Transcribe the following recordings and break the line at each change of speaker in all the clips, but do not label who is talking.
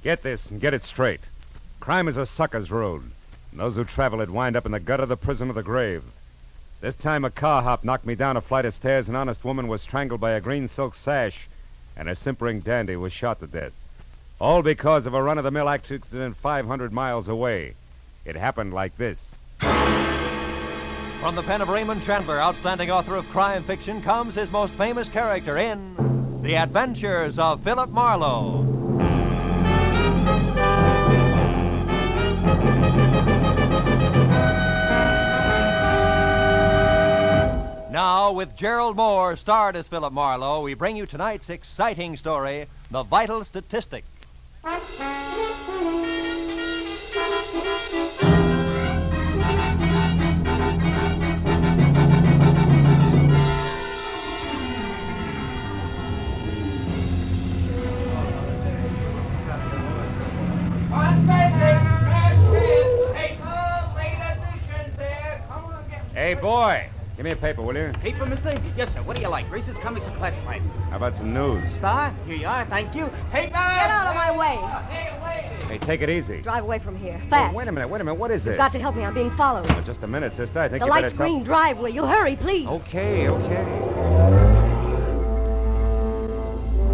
Get this and get it straight. Crime is a sucker's road. And those who travel it wind up in the gutter, the prison, or the grave. This time a car hop knocked me down a flight of stairs. An honest woman was strangled by a green silk sash. And a simpering dandy was shot to death. All because of a run-of-the-mill accident 500 miles away. It happened like this.
From the pen of Raymond Chandler, outstanding author of crime fiction, comes his most famous character in The Adventures of Philip Marlowe. Now, with Gerald Moore, starred as Philip Marlowe, we bring you tonight's exciting story, The Vital Statistic.
Hey, boy. Give me a paper, will you?
Paper, mister? Yes, sir. What do you like? Races, comics, or classified?
How about some news?
Star? Here you are. Thank you. Paper!
Get out of my way.
Hey, take it easy.
Drive away from here. Fast.
Oh, wait a minute. What is this?
You've got to help me. I'm being followed.
Oh, just a minute, sister. I think
The
you better
light's green. Drive, will you? Hurry, please.
Okay.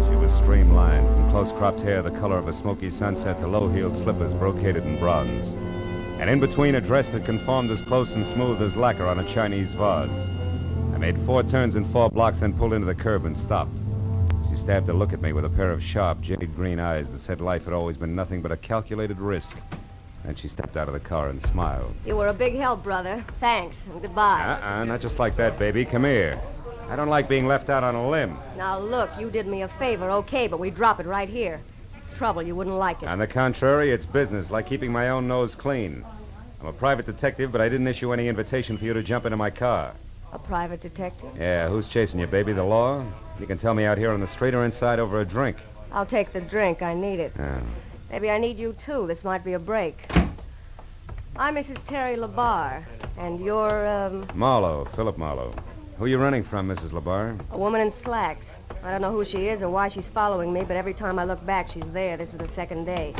She was streamlined, from close-cropped hair the color of a smoky sunset to low-heeled slippers brocaded in bronze. And in between, a dress that conformed as close and smooth as lacquer on a Chinese vase. I made 4 turns in 4 blocks, then pulled into the curb and stopped. She stabbed a look at me with a pair of sharp, jade green eyes that said life had always been nothing but a calculated risk. Then she stepped out of the car and smiled.
You were a big help, brother. Thanks, and goodbye.
Not just like that, baby. Come here. I don't like being left out on a limb.
Now, look, you did me a favor, okay, but we drop it right here. It's trouble. You wouldn't like it.
On the contrary, it's business, like keeping my own nose clean. I'm a private detective, but I didn't issue any invitation for you to jump into my car.
A private detective?
Yeah, who's chasing you, baby? The law? You can tell me out here on the street or inside over a drink.
I'll take the drink. I need it.
Yeah.
Maybe I need you, too. This might be a break. I'm Mrs. Terry LaBarre, and you're,
Marlowe, Philip Marlowe. Who are you running from, Mrs. LaBarre?
a woman in slacks. I don't know who she is or why she's following me, but every time I look back, she's there. This is the second day.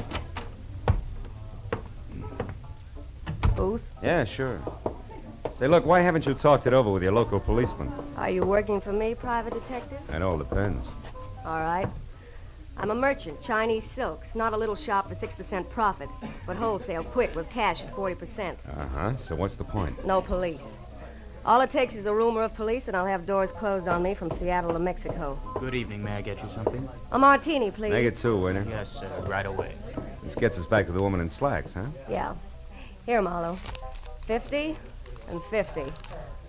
Booth?
Yeah, sure. Say, look, why haven't you talked it over with your local policeman?
Are you working for me, private detective?
It all depends.
All right. I'm a merchant, Chinese silks. Not a little shop for 6% profit, but wholesale, quick, with cash at 40%.
Uh-huh. So what's the point?
No police. All it takes is a rumor of police, and I'll have doors closed on me from Seattle to Mexico.
Good evening. May I get you something?
A martini, please.
Make it 2, waiter.
Yes, sir. Right away.
This gets us back to the woman in slacks, huh?
Yeah. Here, Marlowe. 50 and 50.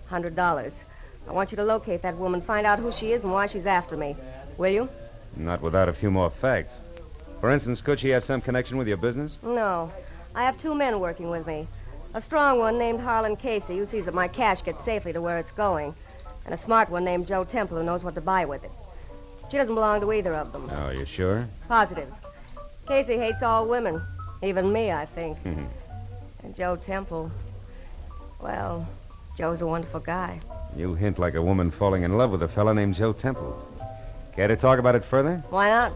$100. I want you to locate that woman, find out who she is and why she's after me. Will you?
Not without a few more facts. For instance, could she have some connection with your business?
No. I have 2 men working with me. A strong one named Harlan Casey, who sees that my cash gets safely to where it's going. And a smart one named Joe Temple, who knows what to buy with it. She doesn't belong to either of them.
Oh, you sure?
Positive. Casey hates all women. Even me, I think. And Joe Temple, well, Joe's a wonderful guy.
You hint like a woman falling in love with a fella named Joe Temple. Care to talk about it further?
Why not?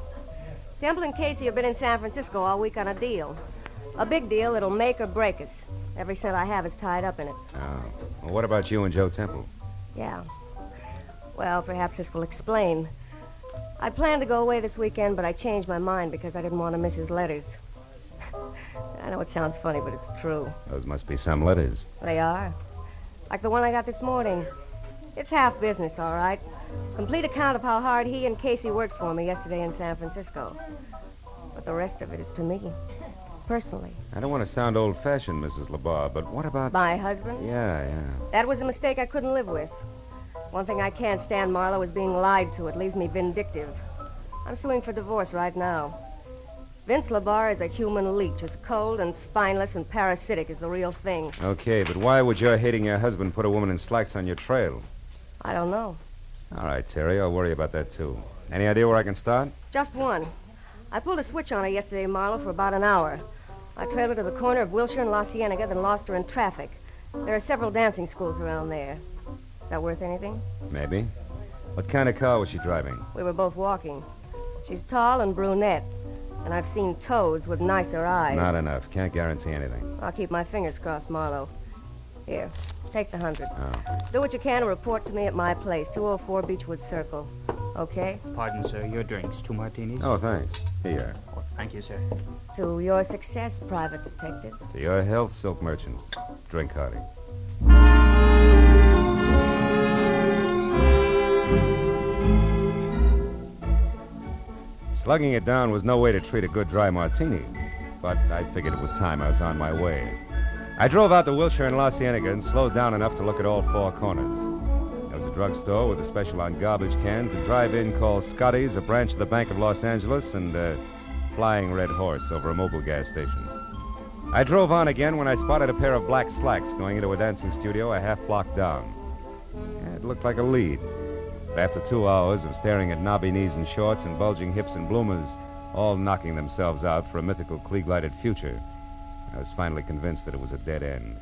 Temple and Casey have been in San Francisco all week on a deal. A big deal that'll make or break us. Every cent I have is tied up in it.
Oh. Well, what about you and Joe Temple?
Yeah. Well, perhaps this will explain. I planned to go away this weekend, but I changed my mind because I didn't want to miss his letters. I know it sounds funny, but it's true.
Those must be some letters.
They are. Like the one I got this morning. It's half business, all right. Complete account of how hard he and Casey worked for me yesterday in San Francisco. But the rest of it is to me, personally.
I don't want to sound old-fashioned, Mrs. LaBarre, but what about...
My husband?
Yeah.
That was a mistake I couldn't live with. One thing I can't stand, Marlowe, is being lied to. It leaves me vindictive. I'm suing for divorce right now. Vince LaBarre is a human leech, as cold and spineless and parasitic as the real thing.
Okay, but why would your hating your husband put a woman in slacks on your trail?
I don't know.
All right, Terry, I'll worry about that, too. Any idea where I can start?
Just one. I pulled a switch on her yesterday, Marlowe, for about an hour. I trailed her to the corner of Wilshire and La Cienega, then lost her in traffic. There are several dancing schools around there. Is that worth anything?
Maybe. What kind of car was she driving?
We were both walking. She's tall and brunette. And I've seen toads with nicer eyes.
Not enough. Can't guarantee anything.
I'll keep my fingers crossed, Marlowe. Here, take the 100.
Oh.
Do what you can to report to me at my place, 204 Beechwood Circle. Okay?
Pardon, sir. Your drinks. 2 martinis?
Oh, thanks. Here.
Oh, thank you, sir.
To your success, Private Detective.
To your health, silk merchant. Drink hearty. Slugging it down was no way to treat a good dry martini, but I figured it was time I was on my way. I drove out to Wilshire and La Cienega and slowed down enough to look at all four corners. There was a drugstore with a special on garbage cans, a drive-in called Scotty's, a branch of the Bank of Los Angeles, and a flying red horse over a mobile gas station. I drove on again when I spotted a pair of black slacks going into a dancing studio a half block down. It looked like a lead. But after 2 hours of staring at knobby knees and shorts and bulging hips and bloomers, all knocking themselves out for a mythical Klieg-lighted future, I was finally convinced that it was a dead end.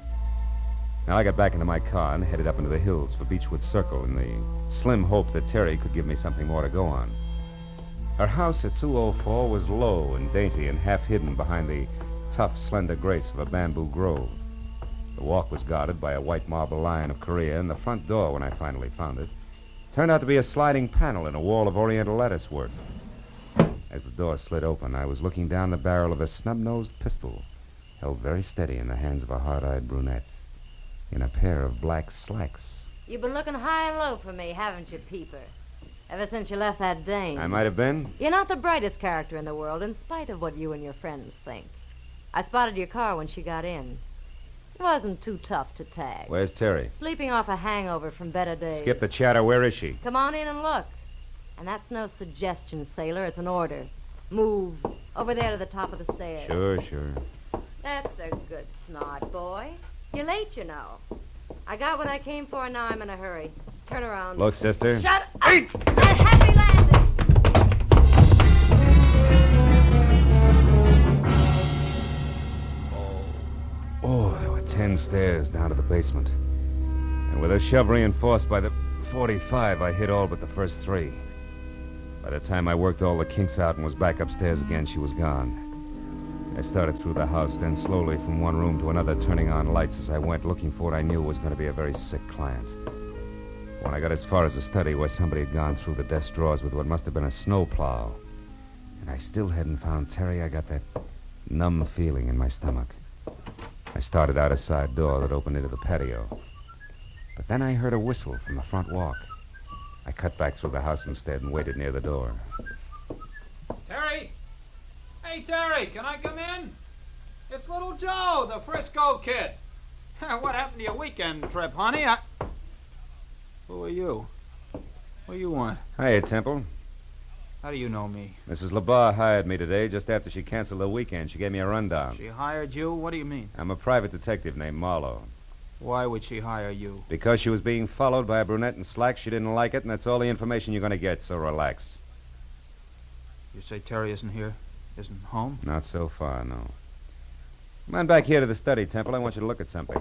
Now I got back into my car and headed up into the hills for Beechwood Circle in the slim hope that Terry could give me something more to go on. Her house at 204 was low and dainty and half hidden behind the tough, slender grace of a bamboo grove. The walk was guarded by a white marble lion of Korea, and the front door, when I finally found it, turned out to be a sliding panel in a wall of oriental lattice work. As the door slid open, I was looking down the barrel of a snub-nosed pistol, held very steady in the hands of a hard-eyed brunette, in a pair of black slacks.
You've been looking high and low for me, haven't you, Peeper? Ever since you left that dame.
I might have been.
You're not the brightest character in the world, in spite of what you and your friends think. I spotted your car when she got in. It wasn't too tough to tag.
Where's Terry?
Sleeping off a hangover from better days.
Skip the chatter. Where is she?
Come on in and look. And that's no suggestion, sailor. It's an order. Move. Over there to the top of the stairs.
Sure.
That's a good smart boy. You're late, you know. I got what I came for, and now I'm in a hurry. Turn around.
Look, sister.
Shut up! And happy landing!
Oh, there were 10 stairs down to the basement. And with a shove reinforced by the 45, I hit all but the first 3. By the time I worked all the kinks out and was back upstairs again, she was gone. I started through the house, then slowly from one room to another, turning on lights as I went, looking for what I knew was going to be a very sick client. When I got as far as the study, where somebody had gone through the desk drawers with what must have been a snowplow, and I still hadn't found Terry, I got that numb feeling in my stomach. I started out a side door that opened into the patio. But then I heard a whistle from the front walk. I cut back through the house instead and waited near the door.
Terry! Hey, Terry, can I come in? It's little Joe, the Frisco kid. What happened to your weekend trip, honey? Who are you? What do you want?
Hiya, Temple.
How do you know me?
Mrs. LeBar hired me today just after she canceled the weekend. She gave me a rundown.
She hired you? What do you mean?
I'm a private detective named Marlowe.
Why would she hire you?
Because she was being followed by a brunette in slacks, she didn't like it, and that's all the information you're going to get, so relax.
You say Terry isn't here? Isn't home?
Not so far, no. Come on back here to the study, Temple. I want you to look at something.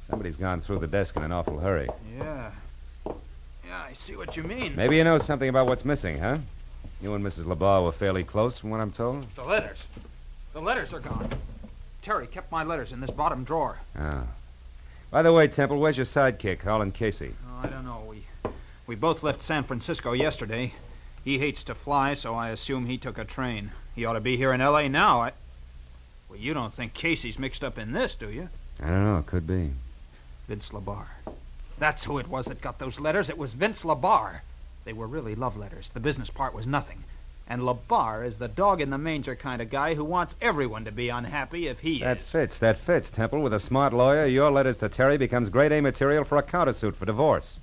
Somebody's gone through the desk in an awful hurry.
Yeah, I see what you mean.
Maybe you know something about what's missing, huh? You and Mrs. LeBar were fairly close, from what I'm told.
The letters. The letters are gone. Terry kept my letters in this bottom drawer.
Ah. By the way, Temple, where's your sidekick, Harlan Casey?
Oh, I don't know. We both left San Francisco yesterday. He hates to fly, so I assume he took a train. He ought to be here in L.A. now. Well, you don't think Casey's mixed up in this, do you?
I don't know. It could be.
Vince LeBar. That's who it was that got those letters. It was Vince LeBar. They were really love letters. The business part was nothing. And LeBar is the dog-in-the-manger kind of guy who wants everyone to be unhappy if he
That
is.
fits, Temple. With a smart lawyer, your letters to Terry becomes grade A material for a countersuit for divorce.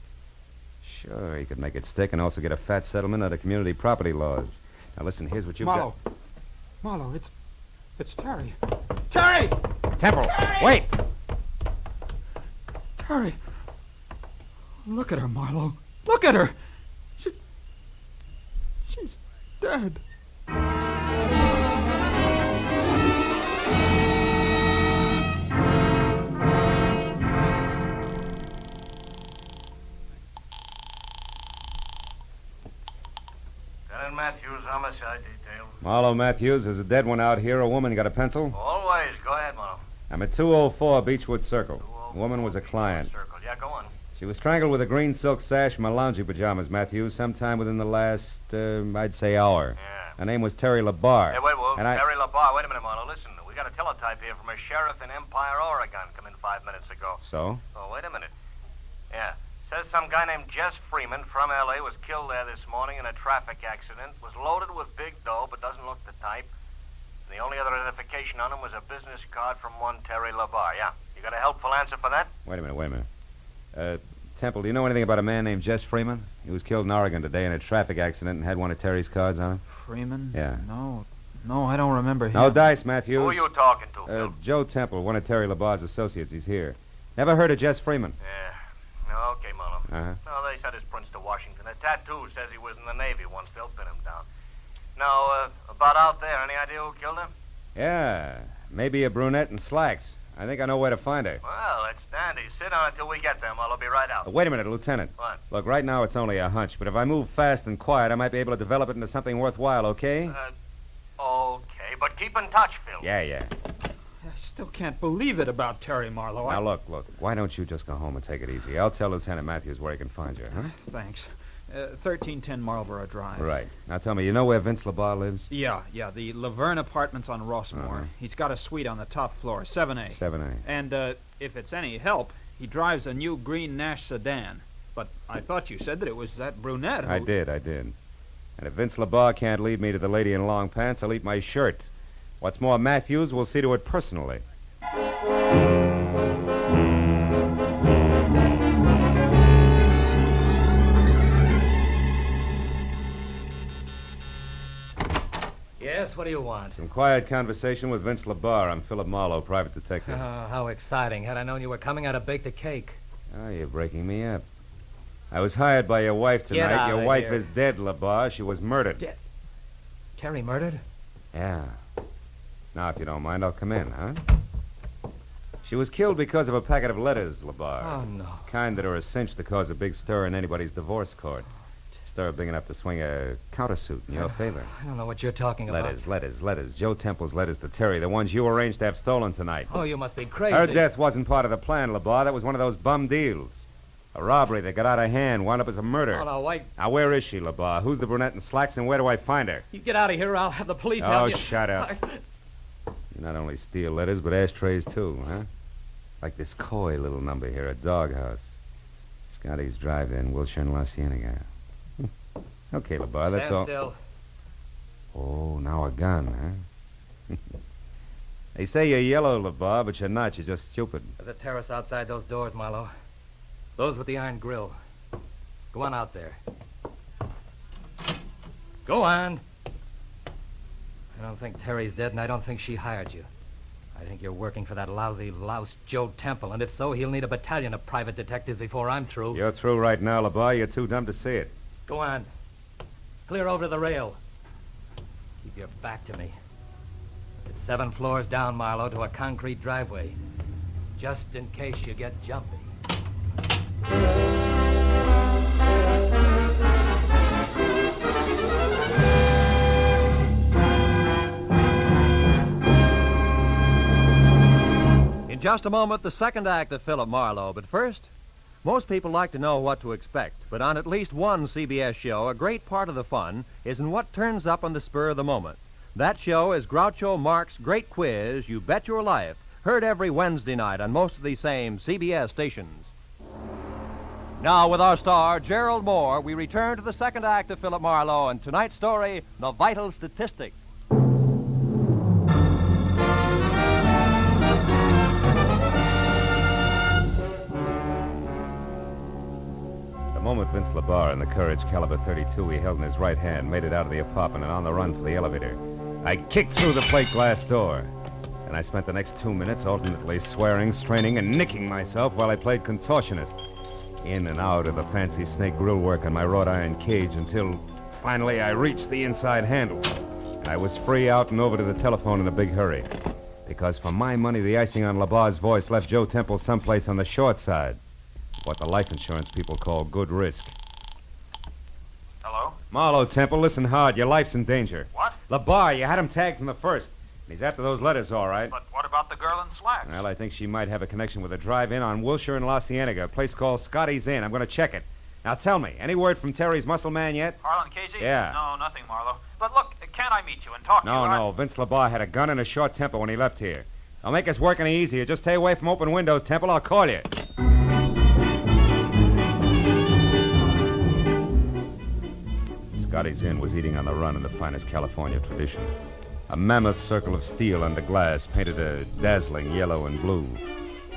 Sure, he could make it stick and also get a fat settlement under community property laws. Now, listen, here's what you've
Marlowe.
got.
Marlowe, it's Terry. Terry!
Temple,
Terry!
wait!
Terry. Look at her, Marlowe. Look at her. She's dead.
Matthews, homicide detail.
Marlowe Matthews, there's a dead one out here. A woman got a pencil?
Always. Go ahead, Marlowe.
I'm at 204 Beechwood Circle. The woman was a client.
Circle. Yeah, go on.
She was strangled with a green silk sash and my loungy pajamas, Matthews, sometime within the last, I'd say, hour.
Yeah.
Her name was Terry LaBarre.
Hey, wait,
And
Terry LaBarre. Wait a minute, Marlowe. Listen, we got a teletype here from a sheriff in Empire, Oregon. Come in 5 minutes ago.
So?
Oh, wait a minute. Yeah. Says some guy named Jess Freeman from L.A. was killed there this morning in a traffic accident. Was loaded with big dough, but doesn't look the type. And the only other identification on him was a business card from one Terry LaBarre. Yeah. You got a helpful answer for that?
Wait a minute. Temple, do you know anything about a man named Jess Freeman? He was killed in Oregon today in a traffic accident and had one of Terry's cards on him.
Freeman?
Yeah.
No, I don't remember him.
No dice, Matthews.
Who are you talking to, Phil?
Joe Temple, one of Terry LaBarre's associates. He's here. Never heard of Jess Freeman?
Yeah. No, okay, Marlowe.
Uh-huh.
No, they sent his prints to Washington. A tattoo says he was in the Navy once. They'll pin him down. Now, about out there, any idea who killed him?
Yeah, maybe a brunette in slacks. I think I know where to find her.
Well, it's dandy. Sit down until we get there, Marlowe. I'll be right out.
Wait a minute, Lieutenant.
What?
Look, right now it's only a hunch, but if I move fast and quiet, I might be able to develop it into something worthwhile, okay?
Okay, but keep in touch, Phil.
Yeah.
I still can't believe it about Terry Marlowe.
Now, look. Why don't you just go home and take it easy? I'll tell Lieutenant Matthews where he can find you, huh?
Thanks. 1310 Marlborough Drive.
Right. Now, tell me, you know where Vince LaBarre lives?
Yeah, the Laverne Apartments on Rossmore.
Uh-huh.
He's got a suite on the top floor, 7A.
7A.
And, if it's any help, he drives a new green Nash sedan. But I thought you said that it was that brunette who...
I did. And if Vince LaBarre can't lead me to the lady in long pants, I'll eat my shirt. What's more, Matthews will see to it personally.
Yes, what do you want?
Some quiet conversation with Vince LaBarre. I'm Philip Marlowe, private detective.
Oh, how exciting. Had I known you were coming, I'd have baked a cake.
Oh, you're breaking me up. I was hired by your wife tonight.
Get out
Your
of
wife
here.
is dead, LaBarre. She was murdered.
Dead? Terry murdered?
Yeah. Now, if you don't mind, I'll come in, huh? She was killed because of a packet of letters, LaBarre.
Oh, no.
Kind that are a cinch to cause a big stir in anybody's divorce court. Stir big enough to swing a countersuit in your favor.
I don't know what you're talking about.
Letters. Joe Temple's letters to Terry, the ones you arranged to have stolen tonight.
Oh, you must be crazy.
Her death wasn't part of the plan, LaBarre. That was one of those bum deals. A robbery that got out of hand, wound up as a murder.
Oh, no, wait.
Now, where is she, LaBarre? Who's the brunette in slacks, and where do I find her?
You get out of here or I'll have the police
Oh,
help you.
shut up. You not only steal letters, but ashtrays, too, huh? Like this coy little number here, a doghouse. Scotty's Drive-In, Wilshire and La Cienega. Okay, LaBarre, that's
Stand
all.
still.
Oh, now a gun, huh? They say you're yellow, LaBarre, but you're not. You're just stupid.
There's a terrace outside those doors, Marlowe. Those with the iron grill. Go on out there. Go on. I don't think Terry's dead, and I don't think she hired you. I think you're working for that lousy louse Joe Temple, and if so, he'll need a battalion of private detectives before I'm through.
You're through right now, LaBarre. You're too dumb to see it.
Go on. Clear over to the rail. Keep your back to me. It's 7 floors down, Marlowe, to a concrete driveway. Just in case you get jumpy.
In just a moment, the second act of Philip Marlowe. But first, most people like to know what to expect. But on at least one CBS show, a great part of the fun is in what turns up on the spur of the moment. That show is Groucho Marx's Great Quiz, You Bet Your Life, heard every Wednesday night on most of these same CBS stations. Now, with our star, Gerald Moore, we return to the second act of Philip Marlowe and tonight's story, The Vital Statistic.
The moment Vince LaBarre and the Courage caliber .32 he held in his right hand made it out of the apartment and on the run for the elevator, I kicked through the plate glass door. And I spent the next 2 minutes alternately swearing, straining, and nicking myself while I played contortionist. In and out of the fancy snake grill work on my wrought iron cage until finally I reached the inside handle. I was free out and over to the telephone in a big hurry. Because for my money, the icing on LaBarre's voice left Joe Temple someplace on the short side. What the life insurance people call good risk.
Hello?
Marlowe, Temple, listen hard. Your life's in danger.
What?
LeBar, you had him tagged from the first. He's after those letters, all right.
But what about the girl in slacks?
Well, I think she might have a connection with a drive-in on Wilshire and La Cienega, a place called Scotty's Inn. I'm going to check it. Now, tell me, any word from Terry's muscle man yet?
Harlan Casey?
Yeah.
No, nothing, Marlowe. But look, can't I meet you and talk to you?
No. Vince LeBar had a gun and a short temper when he left here. I'll make us work any easier. Just stay away from open windows, Temple. I'll call you. Scotty's Inn was eating on the run in the finest California tradition. A mammoth circle of steel under glass painted a dazzling yellow and blue,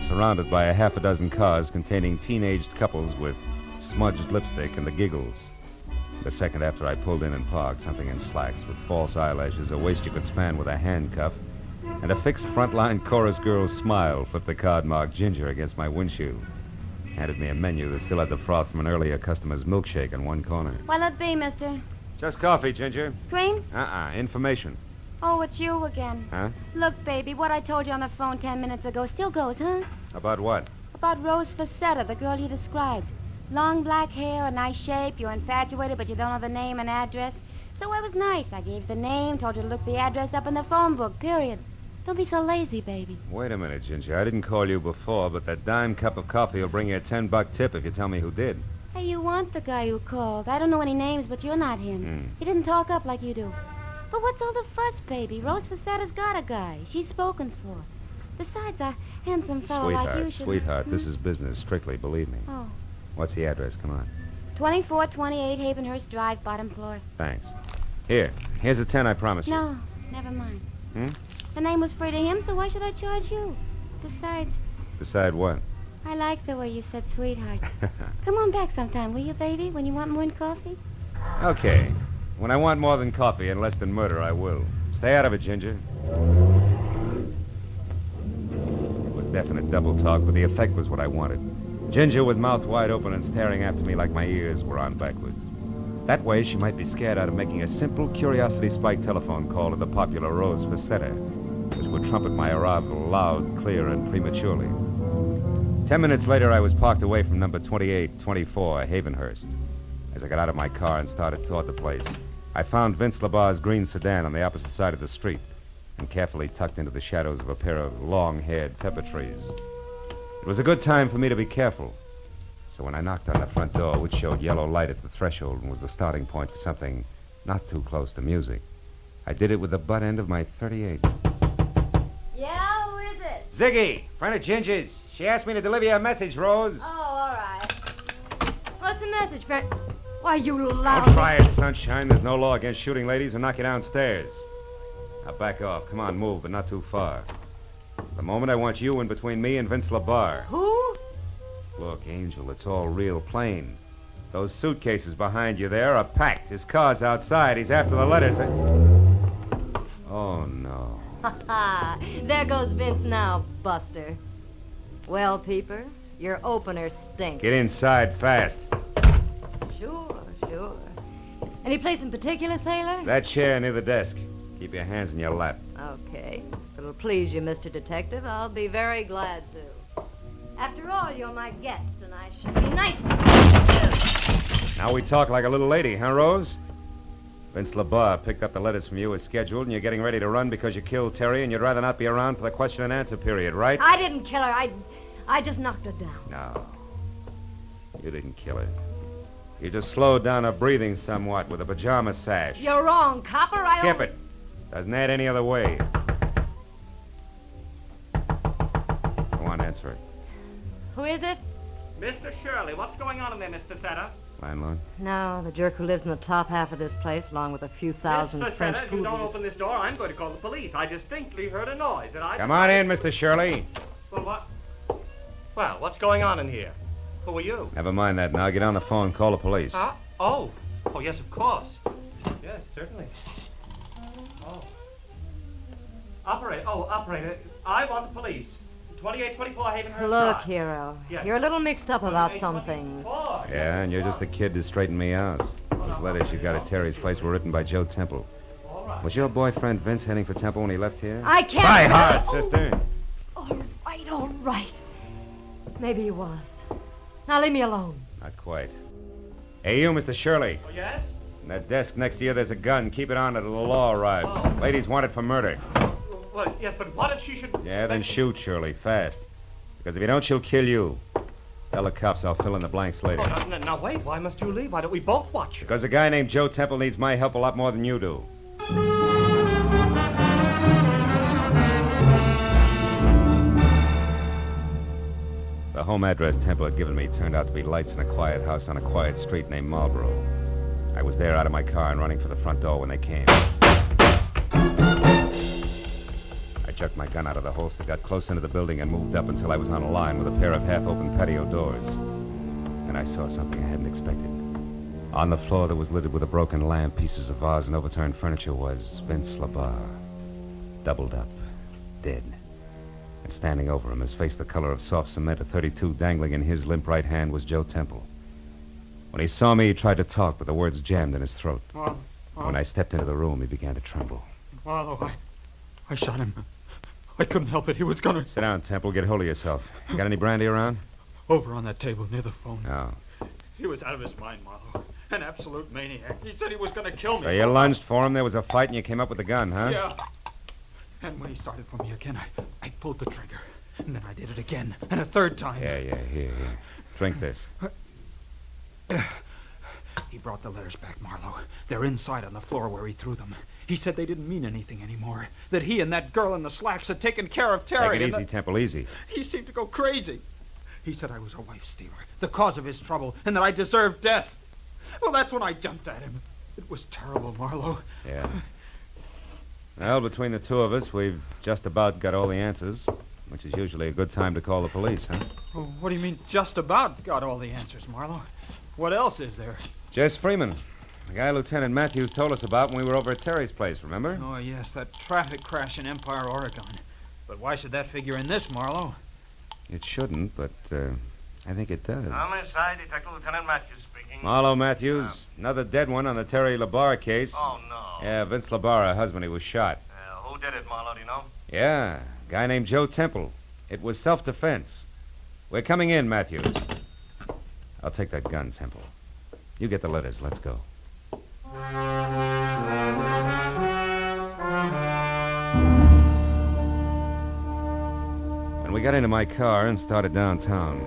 surrounded by a half a dozen cars containing teenaged couples with smudged lipstick and the giggles. The second after I pulled in and parked, something in slacks with false eyelashes, a waist you could span with a handcuff, and a fixed frontline chorus girl's smile flipped the card marked Ginger against my windshield. Handed me a menu that still had the froth from an earlier customer's milkshake in one corner.
What'll it be, mister?
Just coffee, Ginger.
Cream?
Information.
Oh, it's you again.
Huh?
Look, baby, what I told you on the phone 10 minutes ago still goes, huh?
About what?
About Rose Facetta, the girl you described. Long black hair, a nice shape, you're infatuated, but you don't know the name and address. So I was nice. I gave you the name, told you to look the address up in the phone book, period. Don't be so lazy, baby.
Wait a minute, Ginger. I didn't call you before, but that dime cup of coffee will bring you a $10 tip if you tell me who did.
Hey, you want the guy who called. I don't know any names, but you're not him. He didn't talk up like you do. But what's all the fuss, baby? Rose Facetta's got a guy. She's spoken for. Besides, a handsome fellow like you should...
Sweetheart, this is business, strictly, believe me.
Oh.
What's the address? Come on.
2428 Havenhurst Drive, bottom floor.
Thanks. Here's a 10 I promised you.
No, never mind.
Hmm?
The name was free to him, so why should I charge you? Besides,
Decide what?
I like the way you said sweetheart. Come on back sometime, will you, baby, when you want more than coffee?
Okay. When I want more than coffee and less than murder, I will. Stay out of it, Ginger. It was definite double talk, but the effect was what I wanted. Ginger with mouth wide open and staring after me like my ears were on backwards. That way, she might be scared out of making a simple curiosity-spiked telephone call to the popular Rose Facetta, which would trumpet my arrival loud, clear, and prematurely. 10 minutes later, I was parked away from number 2824, Havenhurst. As I got out of my car and started toward the place, I found Vince LeBar's green sedan on the opposite side of the street and carefully tucked into the shadows of a pair of long-haired pepper trees. It was a good time for me to be careful. So when I knocked on the front door, which showed yellow light at the threshold and was the starting point for something not too close to music, I did it with the butt end of my .38.
Yeah, who is it?
Ziggy, friend of Ginger's. She asked me to deliver you a message, Rose.
Oh, all right. What's the message, friend? Why, you loud...
Don't try it, Sunshine. There's no law against shooting ladies or knock you downstairs. Now back off. Come on, move, but not too far. At the moment, I want you in between me and Vince LeBar.
Who?
Look, Angel, it's all real plain. Those suitcases behind you there are packed. His car's outside. He's after the letters. Oh, no.
Ha ha! There goes Vince now, Buster. Well, Peeper, your opener stinks.
Get inside fast.
Sure. Any place in particular, sailor?
That chair near the desk. Keep your hands in your lap.
Okay. If it'll please you, Mr. Detective, I'll be very glad to. After all, you're my guest, and I should be nice to you.
Now we talk like a little lady, huh, Rose? Vince LeBar picked up the letters from you as scheduled, and you're getting ready to run because you killed Terry, and you'd rather not be around for the question and answer period, right?
I didn't kill her. I just knocked her down.
No. You didn't kill her. You just slowed down her breathing somewhat with a pajama sash.
You're wrong, copper.
Skip it. Doesn't add any other way. Go on, answer it.
Who is it?
Mr. Shirley, what's going on in there, Mr. Facetta?
Landlord?
No, the jerk who lives in the top half of this place, along with a few thousand
Mr.
French
Facetta, if you don't
poodles.
open this door, I'm going to call the police. I distinctly heard a noise, and I...
Come on in, Mr. Shirley.
Well, what? Well, what's going on in here? Who are you?
Never mind that now. Get on the phone. Call the police.
Huh? Oh, yes, of course. Yes, certainly. Oh. Operator, I want the police. 2824 Havenhurst
Look,
Drive.
hero,
Yes.
you're a little mixed up about some things.
Yeah, and you're just the kid to straighten me out. Those letters you got at Terry's place were written by Joe Temple. Was your boyfriend Vince heading for Temple when he left here?
I can't...
Try hard, sister.
All right. Maybe he was. Now leave me alone.
Not quite. Hey, you, Mr. Shirley.
Oh, yes?
In that desk next to you, there's a gun. Keep it on until the law arrives. Lady's wanted for murder.
Well, yes, but what if she should...
Yeah, then shoot, Shirley, fast. Because if you don't, she'll kill you. Tell the cops I'll fill in the blanks later.
Now, wait. Why must you leave? Why don't we both watch her?
Because a guy named Joe Temple needs my help a lot more than you do. The home address Temple had given me turned out to be lights in a quiet house on a quiet street named Marlowe. I was there out of my car and running for the front door when they came. I jerked my gun out of the holster, got close into the building, and moved up until I was on a line with a pair of half-open patio doors. And I saw something I hadn't expected. On the floor that was littered with a broken lamp, pieces of vase, and overturned furniture was Vince LaBarre, doubled up, dead. And standing over him, his face the color of soft cement, a .32 dangling in his limp right hand, was Joe Temple. When he saw me, he tried to talk, but the words jammed in his throat. When I stepped into the room, he began to tremble.
Marlowe, I shot him. I couldn't help it. He was gonna...
Sit down, Temple. Get hold of yourself. You got any brandy around?
Over on that table near the phone.
Oh.
He was out of his mind, Marlowe. An absolute maniac. He said he was gonna kill me.
So you lunged for him, there was a fight, and you came up with the gun, huh?
Yeah. And when he started for me again, I pulled the trigger. And then I did it again. And a third time.
Yeah, here. Drink this.
He brought the letters back, Marlowe. They're inside on the floor where he threw them. He said they didn't mean anything anymore. That he and that girl in the slacks had taken care of Terry.
Take it easy, Temple, easy.
He seemed to go crazy. He said I was a wife stealer, the cause of his trouble, and that I deserved death. Well, that's when I jumped at him. It was terrible, Marlowe.
Yeah. Well, between the two of us, we've just about got all the answers, which is usually a good time to call the police, huh?
Oh, what do you mean, just about got all the answers, Marlowe? What else is there?
Jess Freeman, the guy Lieutenant Matthews told us about when we were over at Terry's place, remember?
Oh, yes, that traffic crash in Empire, Oregon. But why should that figure in this, Marlowe?
It shouldn't, but I think it does.
Homicide, Detective Lieutenant Matthews speaking.
Marlowe Matthews, another dead one on the Terry LaBarre case.
Oh, no.
Yeah, Vince LaBarre, her husband, he was shot.
Who did it, Marlowe, do you know?
Yeah, a guy named Joe Temple. It was self-defense. We're coming in, Matthews. I'll take that gun, Temple. You get the letters. Let's go. When we got into my car and started downtown,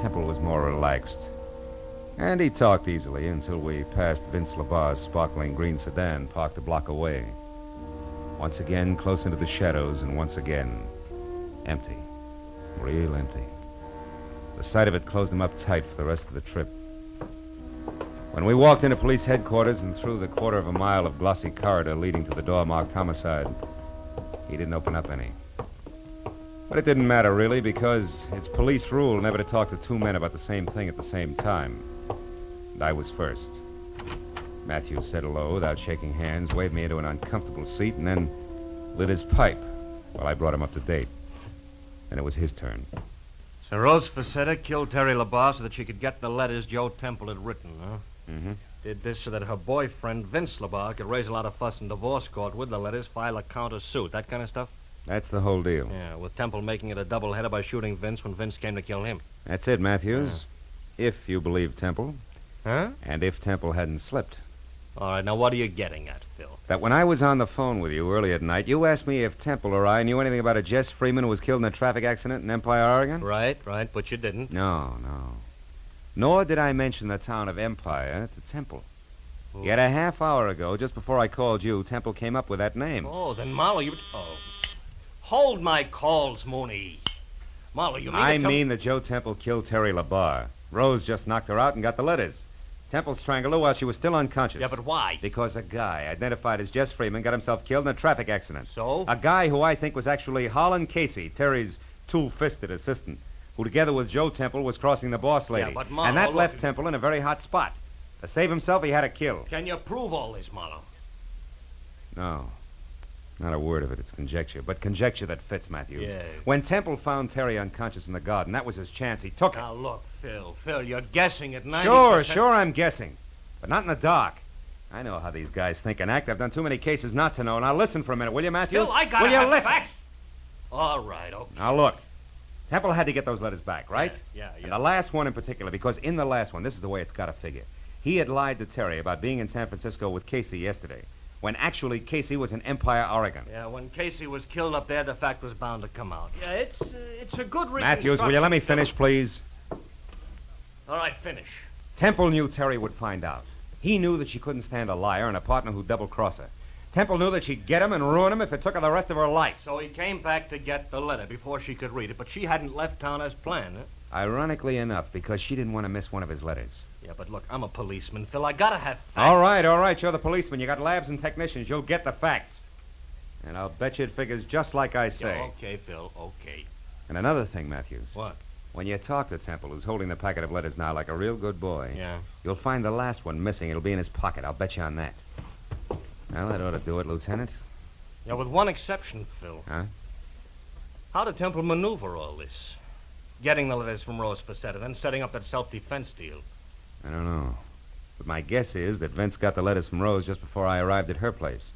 Temple was more relaxed. And he talked easily until we passed Vince LaBarre's sparkling green sedan parked a block away. Once again, close into the shadows, and once again, empty. Real empty. The sight of it closed him up tight for the rest of the trip. When we walked into police headquarters and through the quarter of a mile of glossy corridor leading to the door marked homicide, he didn't open up any. But it didn't matter, really, because it's police rule never to talk to two men about the same thing at the same time. And I was first. Matthews said hello without shaking hands, waved me into an uncomfortable seat, and then lit his pipe while I brought him up to date. Then it was his turn.
So Rose Facetta killed Terry LaBarre so that she could get the letters Joe Temple had written, huh?
Mm-hmm.
Did this so that her boyfriend, Vince LaBarre, could raise a lot of fuss in divorce court with the letters, file a counter-suit, that kind of stuff?
That's the whole deal.
Yeah, with Temple making it a double-header by shooting Vince when Vince came to kill him.
That's it, Matthews. If you believe Temple.
Huh?
And if Temple hadn't slipped.
All right, now what are you getting at, Phil?
That when I was on the phone with you earlier tonight, you asked me if Temple or I knew anything about a Jess Freeman who was killed in a traffic accident in Empire, Oregon?
Right, but you didn't.
No. Nor did I mention the town of Empire to Temple. Yet a half hour ago, just before I called you, Temple came up with that name.
Oh, then Marlowe, you... Oh. Hold my calls, Mooney. Marlowe, you mean...
I mean that Joe Temple killed Terry LaBarre. Rose just knocked her out and got the letters. Temple strangled her while she was still unconscious.
Yeah, but why?
Because a guy identified as Jess Freeman got himself killed in a traffic accident.
So?
A guy who I think was actually Holland Casey, Terry's tool-fisted assistant, who together with Joe Temple was crossing the boss lady.
Yeah, but Marlowe...
And that
look...
left Temple in a very hot spot. To save himself, he had to kill.
Can you prove all this, Marlowe?
No. Not a word of it. It's conjecture. But conjecture that fits, Matthews.
Yeah.
When Temple found Terry unconscious in the garden, that was his chance. He took it.
Now, look, Phil, you're guessing at 90%.
Sure, I'm guessing. But not in the dark. I know how these guys think and act. I've done too many cases not to know. Now, listen for a minute, will you, Matthews?
Phil, I gotta
will you
have
listen?
facts. All right, okay.
Now, look. Temple had to get those letters back, right?
Yeah.
And the last one in particular, because in the last one, this is the way it's got to figure. He had lied to Terry about being in San Francisco with Casey yesterday, when actually Casey was in Empire, Oregon.
Yeah, when Casey was killed up there, the fact was bound to come out.
Yeah, it's a good reason.
Matthews, will you let me finish, please?
All right, finish.
Temple knew Terry would find out. He knew that she couldn't stand a liar and a partner who'd double-cross her. Temple knew that she'd get him and ruin him if it took her the rest of her life.
So he came back to get the letter before she could read it, but she hadn't left town as planned, huh?
Ironically enough, because she didn't want to miss one of his letters.
Yeah, but look, I'm a policeman, Phil. I gotta have facts.
All right. You're the policeman. You got labs and technicians. You'll get the facts. And I'll bet you it figures just like I say.
Yeah, okay, Phil, okay.
And another thing, Matthews.
What?
When you talk to Temple, who's holding the packet of letters now like a real good boy,
Yeah.
you'll find the last one missing. It'll be in his pocket. I'll bet you on that. Well, that ought to do it, Lieutenant.
Yeah, with one exception, Phil.
Huh?
How did Temple maneuver all this? Getting the letters from Rose Facetta, then setting up that self-defense deal.
I don't know. But my guess is that Vince got the letters from Rose just before I arrived at her place.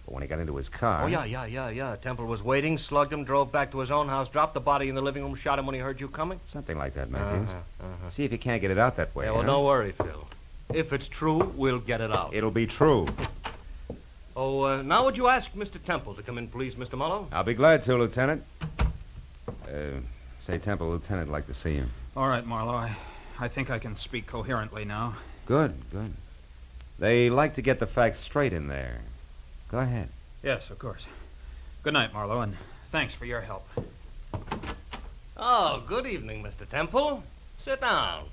But when he got into his car...
Oh, yeah. Temple was waiting, slugged him, drove back to his own house, dropped the body in the living room, shot him when he heard you coming?
Something like that, Matthews. See if you can't get it out that way.
Yeah, well, don't worry, Phil. If it's true, we'll get it out.
It'll be true.
Oh, now would you ask Mr. Temple to come in, please, Mr. Marlowe?
I'll be glad to, Lieutenant. Say, Temple, Lieutenant, I'd like to see you.
All right, Marlowe. I think I can speak coherently now.
Good. They like to get the facts straight in there. Go ahead.
Yes, of course. Good night, Marlowe, and thanks for your help.
Oh, good evening, Mr. Temple. Sit down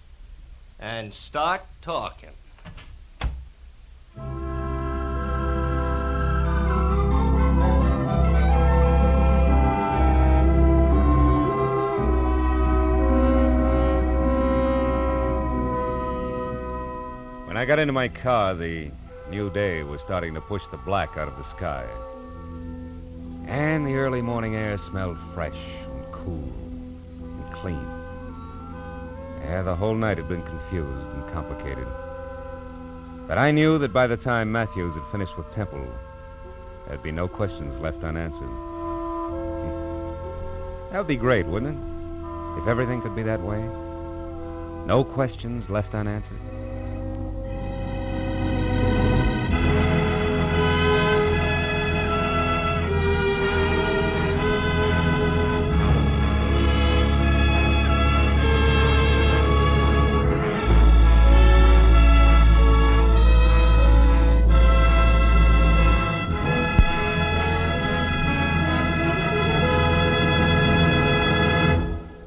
and start talking.
When I got into my car, the new day was starting to push the black out of the sky. And the early morning air smelled fresh and cool and clean. Yeah, the whole night had been confused and complicated. But I knew that by the time Matthews had finished with Temple, there'd be no questions left unanswered. That would be great, wouldn't it? If everything could be that way. No questions left unanswered.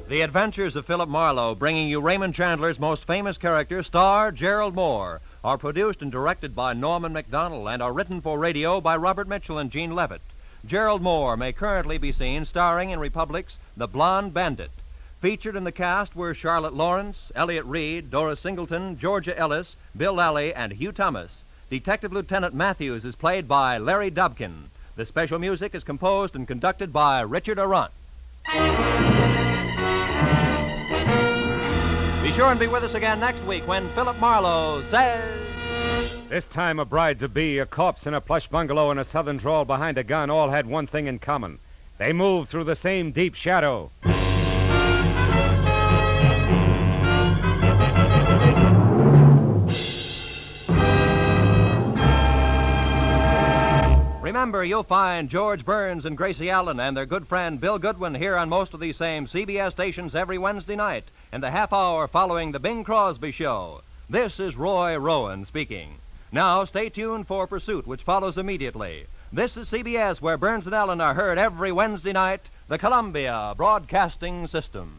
The Adventures of Philip Marlowe, bringing you Raymond Chandler's most famous character, star Gerald Moore, are produced and directed by Norman MacDonald and are written for radio by Robert Mitchell and Gene Levitt. Gerald Moore may currently be seen starring in Republic's The Blonde Bandit. Featured in the cast were Charlotte Lawrence, Elliot Reed, Dora Singleton, Georgia Ellis, Bill Lally, and Hugh Thomas. Detective Lieutenant Matthews is played by Larry Dobkin. The special music is composed and conducted by Richard Arant. Be sure and be with us again next week when Philip Marlowe says...
This time a bride-to-be, a corpse in a plush bungalow, and a southern drawl behind a gun all had one thing in common. They moved through the same deep shadow.
Remember, you'll find George Burns and Gracie Allen and their good friend Bill Goodwin here on most of these same CBS stations every Wednesday night in the half hour following the Bing Crosby Show. This is Roy Rowan speaking. Now, stay tuned for Pursuit, which follows immediately. This is CBS, where Burns and Allen are heard every Wednesday night, the Columbia Broadcasting System.